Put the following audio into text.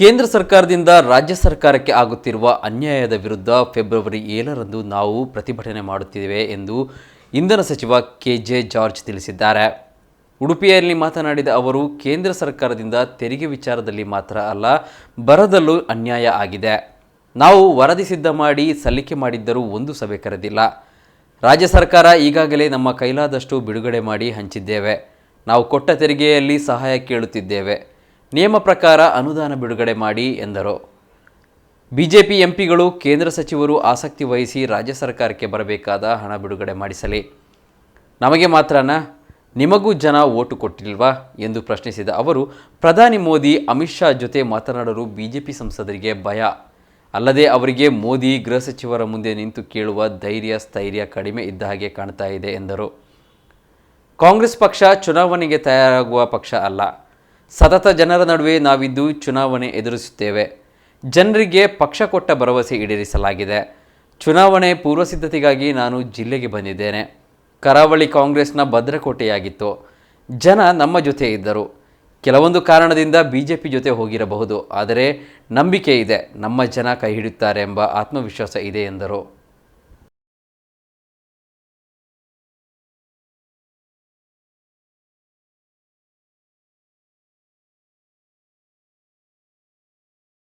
ಕೇಂದ್ರ ಸರ್ಕಾರದಿಂದ ರಾಜ್ಯ ಸರ್ಕಾರಕ್ಕೆ ಆಗುತ್ತಿರುವ ಅನ್ಯಾಯದ ವಿರುದ್ಧ ಫೆಬ್ರವರಿ 7ರಂದು ನಾವು ಪ್ರತಿಭಟನೆ ಮಾಡುತ್ತಿದ್ದೇವೆ ಎಂದು ಇಂಧನ ಸಚಿವ ಕೆಜೆ ಜಾರ್ಜ್ ತಿಳಿಸಿದ್ದಾರೆ. ಉಡುಪಿಯಲ್ಲಿ ಮಾತನಾಡಿದ ಅವರು, ಕೇಂದ್ರ ಸರ್ಕಾರದಿಂದ ತೆರಿಗೆ ವಿಚಾರದಲ್ಲಿ ಮಾತ್ರ ಅಲ್ಲ, ಬರದಲ್ಲೂ ಅನ್ಯಾಯ ಆಗಿದೆ. ನಾವು ವರದಿ ಸಿದ್ಧ ಮಾಡಿ ಸಲ್ಲಿಕೆ ಮಾಡಿದ್ದರೂ ಒಂದು ಸಭೆ ಕರೆದಿಲ್ಲ. ರಾಜ್ಯ ಸರ್ಕಾರ ಈಗಾಗಲೇ ನಮ್ಮ ಕೈಲಾದಷ್ಟು ಬಿಡುಗಡೆ ಮಾಡಿ ಹಂಚಿದ್ದೇವೆ. ನಾವು ಕೊಟ್ಟ ತೆರಿಗೆಯಲ್ಲಿ ಸಹಾಯ ಕೇಳುತ್ತಿದ್ದೇವೆ. ನಿಯಮ ಪ್ರಕಾರ ಅನುದಾನ ಬಿಡುಗಡೆ ಮಾಡಿ ಎಂದರು. ಬಿಜೆಪಿ ಎಂಪಿಗಳು ಕೇಂದ್ರ ಸಚಿವರು ಆಸಕ್ತಿ ವಹಿಸಿ ರಾಜ್ಯ ಸರ್ಕಾರಕ್ಕೆ ಬರಬೇಕಾದ ಹಣ ಬಿಡುಗಡೆ ಮಾಡಿಸಲಿ. ನಮಗೆ ಮಾತ್ರನಾ, ನಿಮಗೂ ಜನ ಓಟು ಕೊಟ್ಟಿಲ್ವಾ ಎಂದು ಪ್ರಶ್ನಿಸಿದ ಅವರು, ಪ್ರಧಾನಿ ಮೋದಿ ಅಮಿತ್ ಶಾ ಜೊತೆ ಮಾತನಾಡಲು ಬಿಜೆಪಿ ಸಂಸದರಿಗೆ ಭಯ. ಅಲ್ಲದೆ ಅವರಿಗೆ ಮೋದಿ ಗೃಹ ಸಚಿವರ ಮುಂದೆ ನಿಂತು ಕೇಳುವ ಧೈರ್ಯ ಸ್ಥೈರ್ಯ ಕಡಿಮೆ ಇದ್ದ ಹಾಗೆ ಕಾಣ್ತಾ ಇದೆ ಎಂದರು. ಕಾಂಗ್ರೆಸ್ ಪಕ್ಷ ಚುನಾವಣೆಗೆ ತಯಾರಾಗುವ ಪಕ್ಷ ಅಲ್ಲ. ಸತತ ಜನರ ನಡುವೆ ನಾವಿದ್ದು ಚುನಾವಣೆ ಎದುರಿಸುತ್ತೇವೆ. ಜನರಿಗೆ ಪಕ್ಷ ಕೊಟ್ಟ ಭರವಸೆ ಈಡೇರಿಸಲಾಗಿದೆ. ಚುನಾವಣೆ ಪೂರ್ವಸಿದ್ಧತೆಗಾಗಿ ನಾನು ಜಿಲ್ಲೆಗೆ ಬಂದಿದ್ದೇನೆ. ಕರಾವಳಿ ಕಾಂಗ್ರೆಸ್ನ ಭದ್ರಕೋಟೆಯಾಗಿತ್ತು. ಜನ ನಮ್ಮ ಜೊತೆ ಇದ್ದರು. ಕೆಲವೊಂದು ಕಾರಣದಿಂದ ಬಿಜೆಪಿ ಜೊತೆ ಹೋಗಿರಬಹುದು. ಆದರೆ ನಂಬಿಕೆ ಇದೆ, ನಮ್ಮ ಜನ ಕೈ ಹಿಡಿಯುತ್ತಾರೆ ಎಂಬ ಆತ್ಮವಿಶ್ವಾಸ ಇದೆ ಎಂದರು.